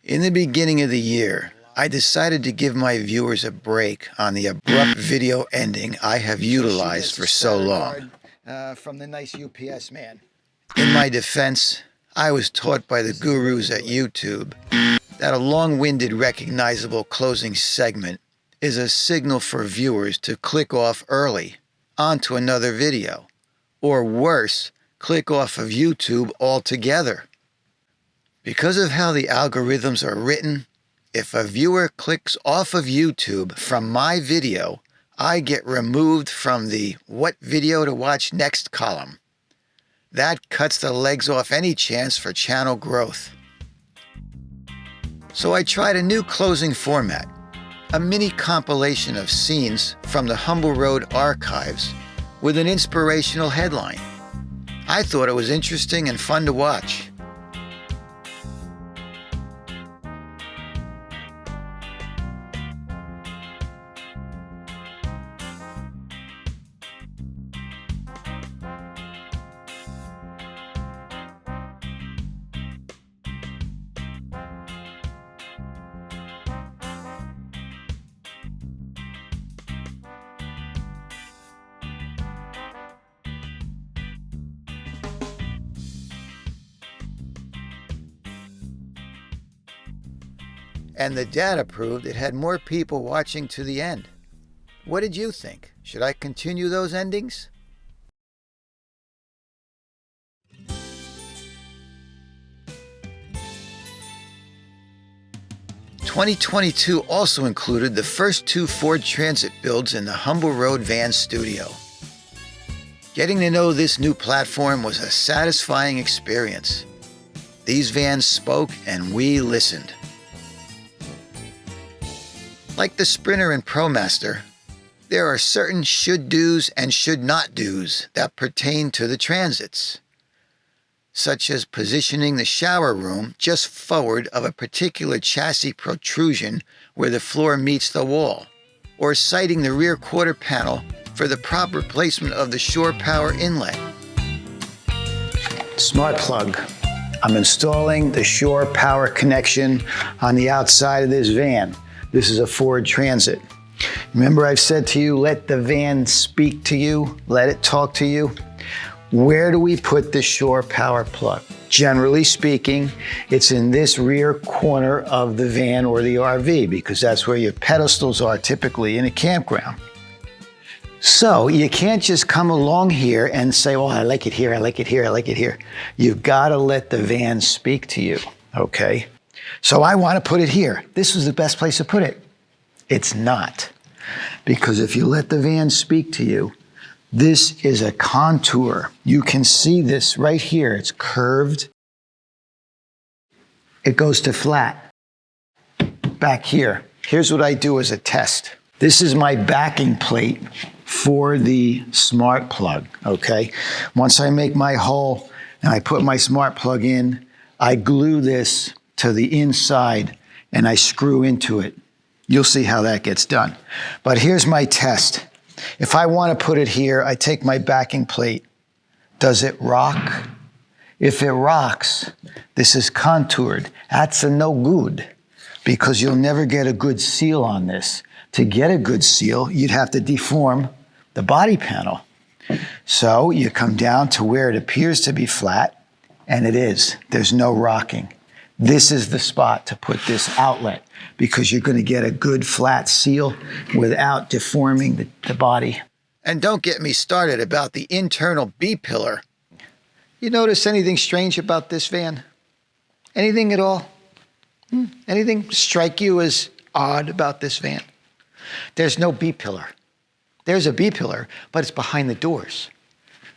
In the beginning of the year, I decided to give my viewers a break on the abrupt video ending I have utilized for so long. From the nice UPS man. In my defense, I was taught by the gurus at YouTube that a long-winded, recognizable closing segment is a signal for viewers to click off early onto another video, or worse, click off of YouTube altogether. Because of how the algorithms are written, if a viewer clicks off of YouTube from my video, I get removed from the "What video to watch next" column. That cuts the legs off any chance for channel growth. So I tried a new closing format, a mini compilation of scenes from the Humble Road archives with an inspirational headline. I thought it was interesting and fun to watch. And the data proved it had more people watching to the end. What did you think? Should I continue those endings? "2022 also included the first 2 Ford Transit builds in the Humble Road Van Studio. Getting to know this new platform was a satisfying experience. These vans spoke and we listened. Like the Sprinter and ProMaster, there are certain should-dos and should-not-dos that pertain to the Transits, such as positioning the shower room just forward of a particular chassis protrusion where the floor meets the wall, or sighting the rear quarter panel for the proper placement of the shore power inlet. Smart plug. I'm installing the shore power connection on the outside of this van. This is a Ford Transit. Remember I've said to you, let the van speak to you, let it talk to you. Where do we put the shore power plug? Generally speaking, it's in this rear corner of the van or the RV because that's where your pedestals are typically in a campground. So you can't just come along here and say, oh, I like it here, I like it here, I like it here. You've got to let the van speak to you, okay? So I want to put it here. This is the best place to put it. It's not. Because if you let the van speak to you, this is a contour. You can see this right here. It's curved. It goes to flat. Back here. Here's what I do as a test. This is my backing plate for the smart plug, okay? Once I make my hole and I put my smart plug in, I glue this to the inside and I screw into it. You'll see how that gets done. But here's my test. If I want to put it here, I take my backing plate. Does it rock? If it rocks, this is contoured. That's a no good because you'll never get a good seal on this. To get a good seal, you'd have to deform the body panel. So you come down to where it appears to be flat, and it is. There's no rocking. This is the spot to put this outlet because you're going to get a good flat seal without deforming the body. And don't get me started about the internal B-pillar. You notice anything strange about this van? Anything at all? Anything strike you as odd about this van? There's no B-pillar. There's a B-pillar, but it's behind the doors.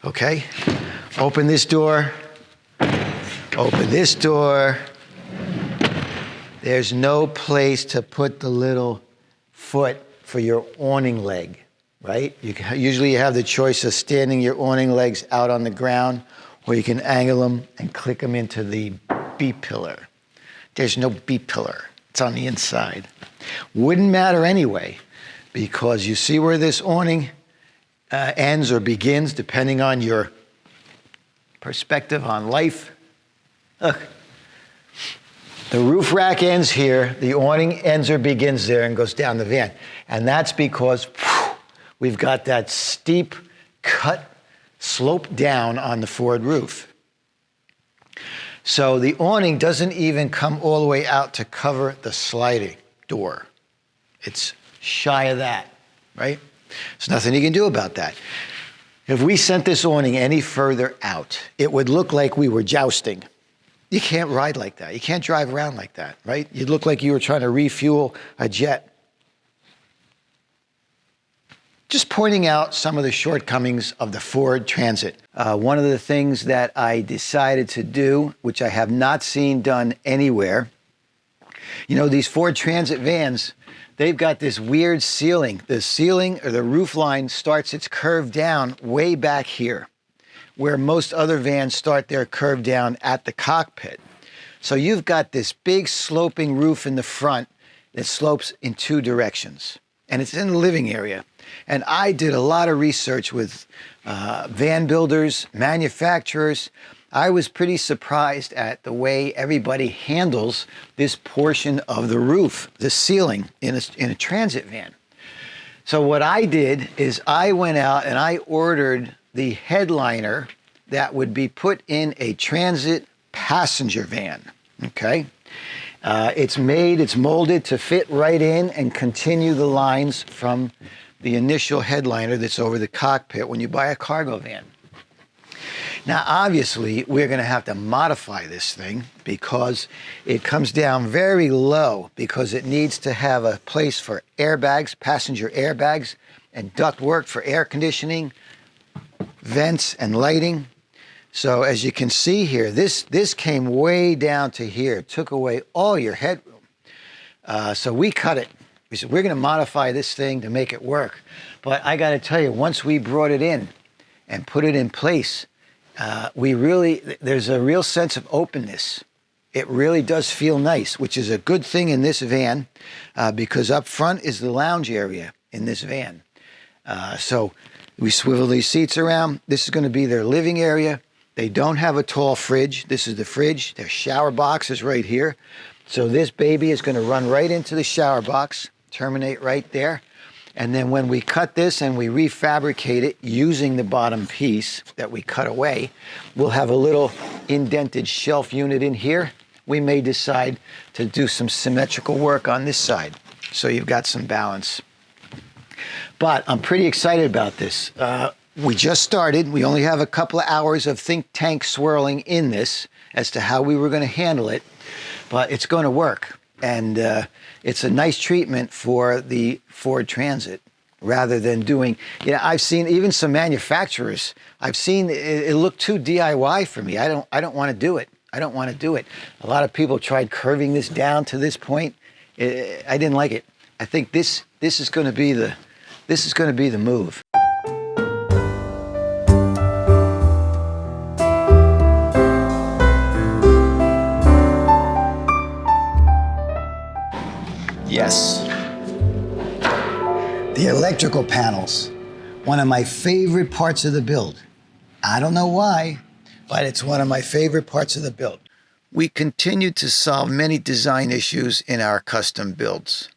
Okay? Open this door. Open this door. There's no place to put the little foot for your awning leg, right? Usually you have the choice of standing your awning legs out on the ground, or you can angle them and click them into the B-pillar. There's no B-pillar. It's on the inside. Wouldn't matter anyway, because you see where this awning ends or begins, depending on your perspective on life. Look. The roof rack ends here, the awning ends or begins there and goes down the van. And that's because we've got that steep cut slope down on the forward roof. So the awning doesn't even come all the way out to cover the sliding door. It's shy of that, right? There's nothing you can do about that. If we sent this awning any further out, it would look like we were jousting. You can't ride like that. You can't drive around like that, right? You'd look like you were trying to refuel a jet. Just pointing out some of the shortcomings of the Ford Transit. One of the things that I decided to do, which I have not seen done anywhere, you know, these Ford Transit vans, they've got this weird ceiling. The ceiling or the roof line starts its curve down way back here, where most other vans start their curve down at the cockpit. So you've got this big sloping roof in the front that slopes in two directions, and it's in the living area. And I did a lot of research with van builders, manufacturers. I was pretty surprised at the way everybody handles this portion of the roof, the ceiling in a transit van. So what I did is I went out and I ordered the headliner that would be put in a transit passenger van, okay? It's molded to fit right in and continue the lines from the initial headliner that's over the cockpit when you buy a cargo van. Now, obviously, we're gonna have to modify this thing because it comes down very low because it needs to have a place for airbags, passenger airbags, and ductwork for air conditioning, vents and lighting. So as you can see here, this came way down to here. It took away all your headroom. So we cut it. We said, we're gonna modify this thing to make it work. But I gotta tell you, once we brought it in and put it in place, there's a real sense of openness. It really does feel nice, which is a good thing in this van because up front is the lounge area in this van. So we swivel these seats around. This is gonna be their living area. They don't have a tall fridge. This is the fridge. Their shower box is right here. So this baby is gonna run right into the shower box, terminate right there. And then when we cut this and we refabricate it using the bottom piece that we cut away, we'll have a little indented shelf unit in here. We may decide to do some symmetrical work on this side. So you've got some balance. But I'm pretty excited about this. We just started. We only have a couple of hours of think tank swirling in this as to how we were going to handle it, but it's going to work. And it's a nice treatment for the Ford Transit rather than doing, you know, I've seen even some manufacturers, I've seen it look too DIY for me. I don't want to do it. I don't want to do it. A lot of people tried curving this down to this point. I didn't like it. I think this is going to be the move. Yes. The electrical panels, one of my favorite parts of the build. I don't know why, but it's one of my favorite parts of the build. We continue to solve many design issues in our custom builds.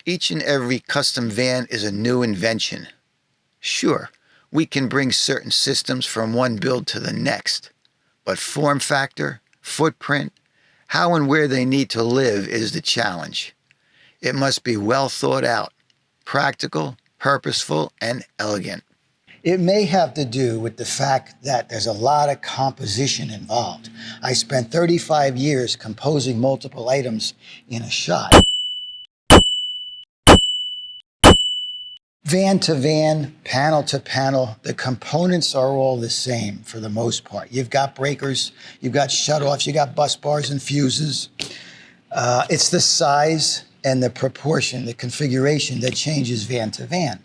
Each and every custom van is a new invention. Sure, we can bring certain systems from one build to the next, but form factor, footprint, how and where they need to live is the challenge. It must be well thought out, practical, purposeful, and elegant. It may have to do with the fact that there's a lot of composition involved. I spent 35 years composing multiple items in a shot. Van to van, panel to panel, the components are all the same for the most part. You've got breakers, you've got shutoffs, you've got bus bars and fuses. It's the size and the proportion, the configuration that changes van to van.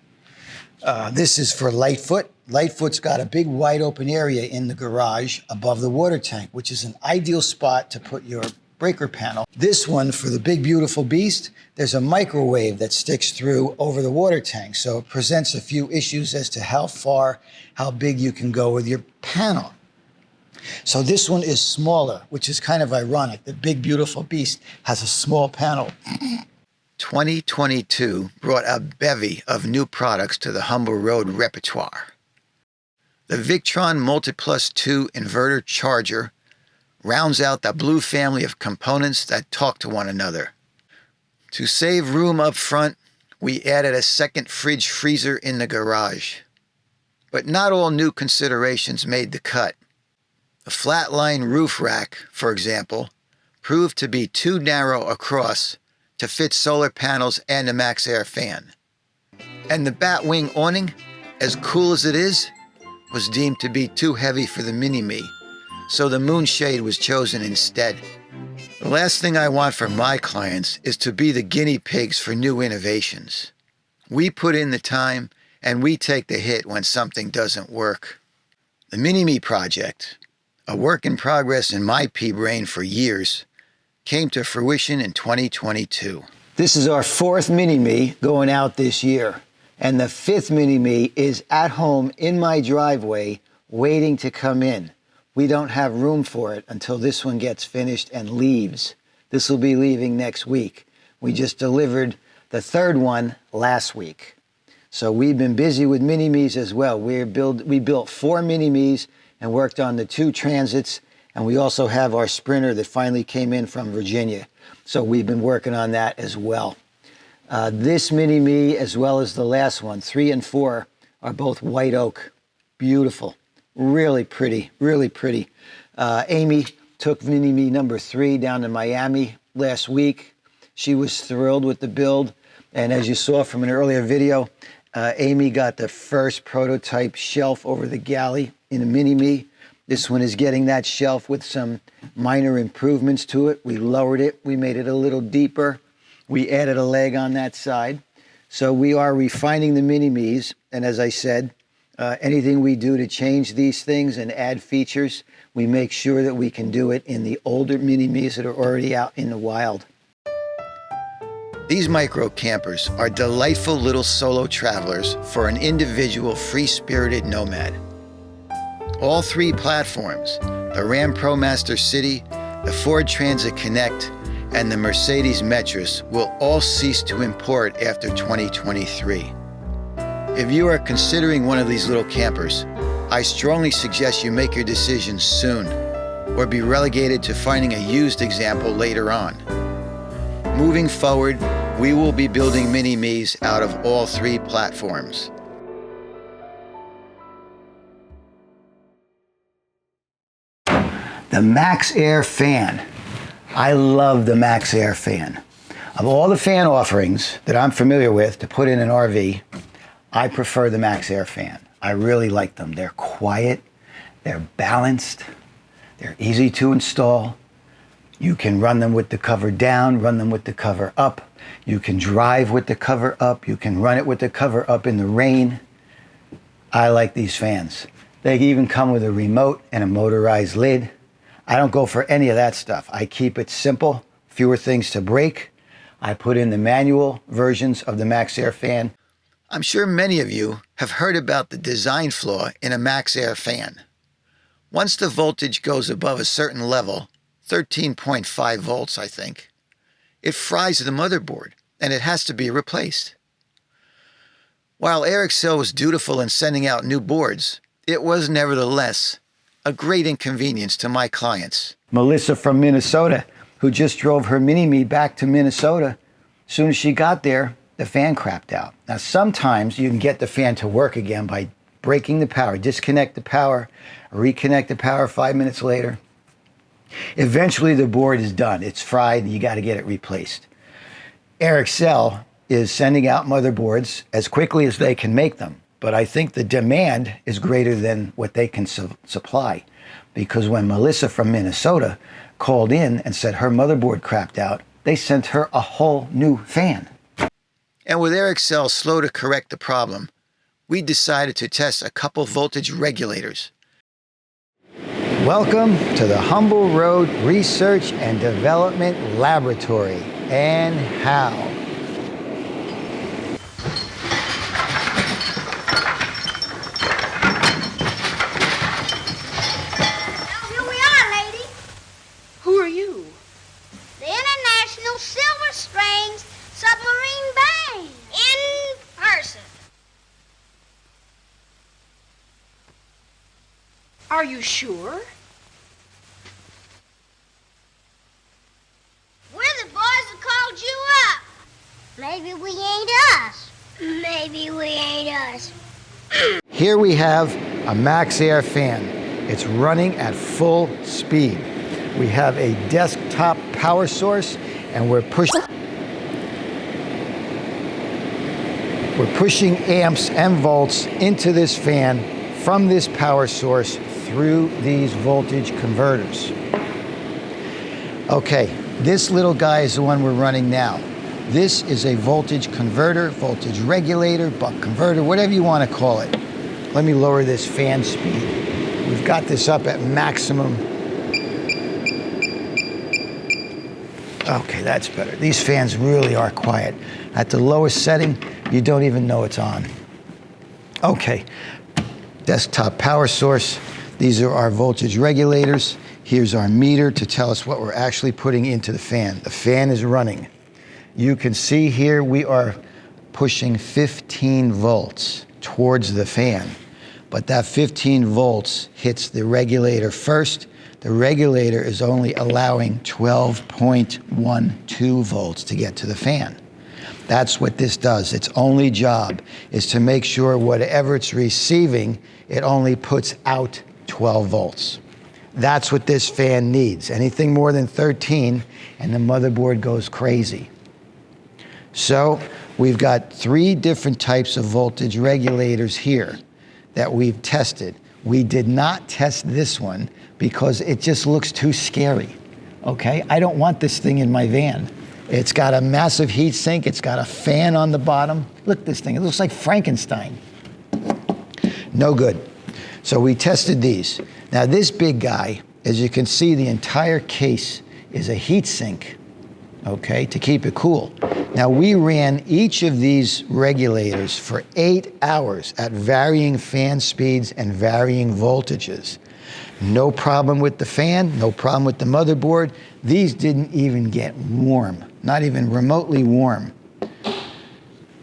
This is for Lightfoot. Lightfoot's got a big wide open area in the garage above the water tank, which is an ideal spot to put your breaker panel. This one, for the big beautiful beast, there's a microwave that sticks through over the water tank. So it presents a few issues as to how big you can go with your panel. So this one is smaller, which is kind of ironic. The big, beautiful beast has a small panel. 2022 brought a bevy of new products to the Humble Road repertoire. The Victron Multiplus 2 inverter charger rounds out the blue family of components that talk to one another. To save room up front, we added a second fridge freezer in the garage. But not all new considerations made the cut. The flatline roof rack, for example, proved to be too narrow across to fit solar panels and a MaxxAir fan. And the Batwing awning, as cool as it is, was deemed to be too heavy for the Mini-Me, so the moonshade was chosen instead. The last thing I want for my clients is to be the guinea pigs for new innovations. We put in the time and we take the hit when something doesn't work. The Mini-Me project, a work in progress in my pea brain for years, came to fruition in 2022. This is our 4th Mini-Me going out this year, and the 5th Mini-Me is at home in my driveway waiting to come in. We don't have room for it until this one gets finished and leaves. This will be leaving next week. We just delivered the 3rd one last week. So we've been busy with Mini-Me's as well. We built 4 Mini-Me's and worked on the 2 Transits, and we also have our Sprinter that finally came in from Virginia. So we've been working on that as well. This Mini-Me, as well as the last one, 3 and 4, are both white oak. Beautiful. Really pretty, really pretty. Amy took Mini-Me number 3 down to Miami last week. She was thrilled with the build. And as you saw from an earlier video, Amy got the first prototype shelf over the galley in a Mini-Me. This one is getting that shelf with some minor improvements to it. We lowered it. We made it a little deeper. We added a leg on that side. So we are refining the Mini-Me's. And as I said, anything we do to change these things and add features, we make sure that we can do it in the older Mini-Me's that are already out in the wild. These micro campers are delightful little solo travelers for an individual free-spirited nomad. All 3 platforms, the Ram ProMaster City, the Ford Transit Connect, and the Mercedes Metris, will all cease to import after 2023. If you are considering one of these little campers, I strongly suggest you make your decision soon, or be relegated to finding a used example later on. Moving forward, we will be building Mini-Me's out of all 3 platforms. The MaxxAir fan. I love the MaxxAir fan. Of all the fan offerings that I'm familiar with to put in an RV, I prefer the MaxxAir fan. I really like them. They're quiet, they're balanced, they're easy to install. You can run them with the cover down, run them with the cover up. You can drive with the cover up. You can run it with the cover up in the rain. I like these fans. They even come with a remote and a motorized lid. I don't go for any of that stuff. I keep it simple, fewer things to break. I put in the manual versions of the MaxxAir fan. I'm sure many of you have heard about the design flaw in a MaxxAir fan. Once the voltage goes above a certain level, 13.5 volts, I think, it fries the motherboard and it has to be replaced. While Airxcel was dutiful in sending out new boards, it was nevertheless a great inconvenience to my clients. Melissa from Minnesota, who just drove her Mini-Me back to Minnesota, as soon as she got there, the fan crapped out. Now, sometimes you can get the fan to work again by breaking the power, disconnect the power, reconnect the power 5 minutes later. Eventually, the board is done. It's fried, and you got to get it replaced. Airxcel is sending out motherboards as quickly as they can make them. But I think the demand is greater than what they can supply. Because when Melissa from Minnesota called in and said her motherboard crapped out, they sent her a whole new fan. And with Airxcel slow to correct the problem, we decided to test a couple voltage regulators. Welcome to the Humble Road Research and Development Laboratory. And how? Are you sure? We're the boys that called you up. Maybe we ain't us. Maybe we ain't us. Here we have a MaxxAir fan. It's running at full speed. We have a desktop power source, and we're pushing amps and volts into this fan from this power source through these voltage converters. Okay, this little guy is the one we're running now. This is a voltage converter, voltage regulator, buck converter, whatever you want to call it. Let me lower this fan speed. We've got this up at maximum. Okay, that's better. These fans really are quiet. At the lowest setting, you don't even know it's on. Okay, desktop power source. These are our voltage regulators. Here's our meter to tell us what we're actually putting into the fan. The fan is running. You can see here we are pushing 15 volts towards the fan, but that 15 volts hits the regulator first. The regulator is only allowing 12.12 volts to get to the fan. That's what this does. Its only job is to make sure whatever it's receiving, it only puts out 12 volts. That's what this fan needs. Anything more than 13, and the motherboard goes crazy. So we've got 3 different types of voltage regulators here that we've tested. We did not test this one because it just looks too scary, okay? I don't want this thing in my van. It's got a massive heat sink. It's got a fan on the bottom. Look at this thing. It looks like Frankenstein. No good. So we tested these. Now this big guy, as you can see, the entire case is a heat sink, okay, to keep it cool. Now we ran each of these regulators for 8 hours at varying fan speeds and varying voltages. No problem with the fan, no problem with the motherboard. These didn't even get warm, not even remotely warm.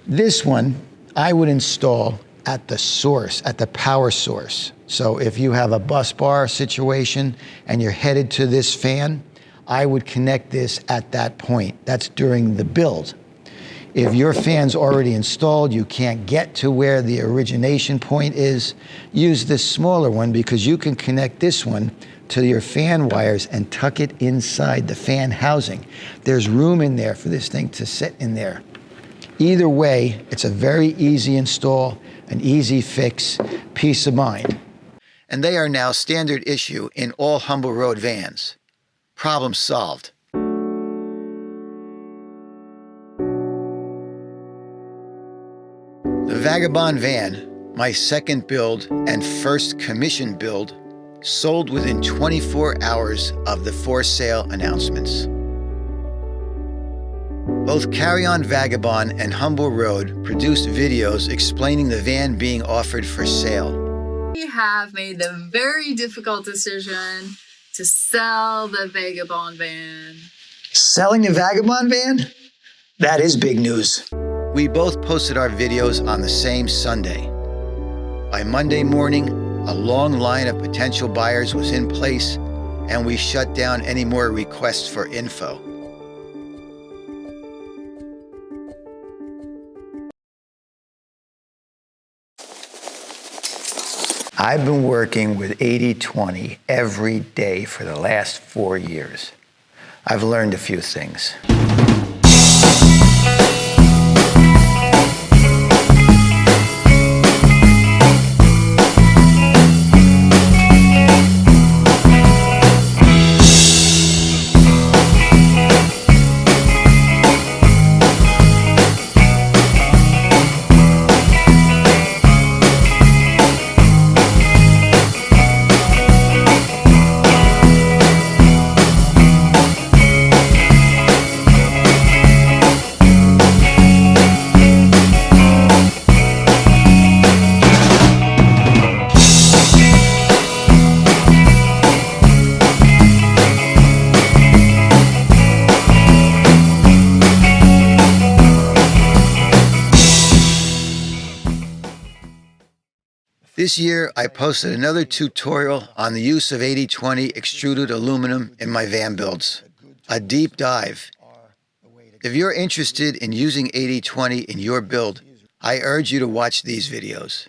This one I would install at the source, at the power source. So if you have a bus bar situation and you're headed to this fan, I would connect this at that point. That's during the build. If your fan's already installed, you can't get to where the origination point is, use this smaller one because you can connect this one to your fan wires and tuck it inside the fan housing. There's room in there for this thing to sit in there. Either way, it's a very easy install, an easy fix, peace of mind. And they are now standard issue in all Humble Road vans. Problem solved. The Vagabond van, my second build and first commission build, sold within 24 hours of the for sale announcements. Both Carry On Vagabond and Humble Road produced videos explaining the van being offered for sale. We have made the very difficult decision to sell the Vagabond van. Selling the Vagabond van? That is big news. We both posted our videos on the same Sunday. By Monday morning, a long line of potential buyers was in place, and we shut down any more requests for info. I've been working with 80/20 every day for the last 4 years. I've learned a few things. This year, I posted another tutorial on the use of 80/20 extruded aluminum in my van builds. A deep dive. If you're interested in using 80/20 in your build, I urge you to watch these videos.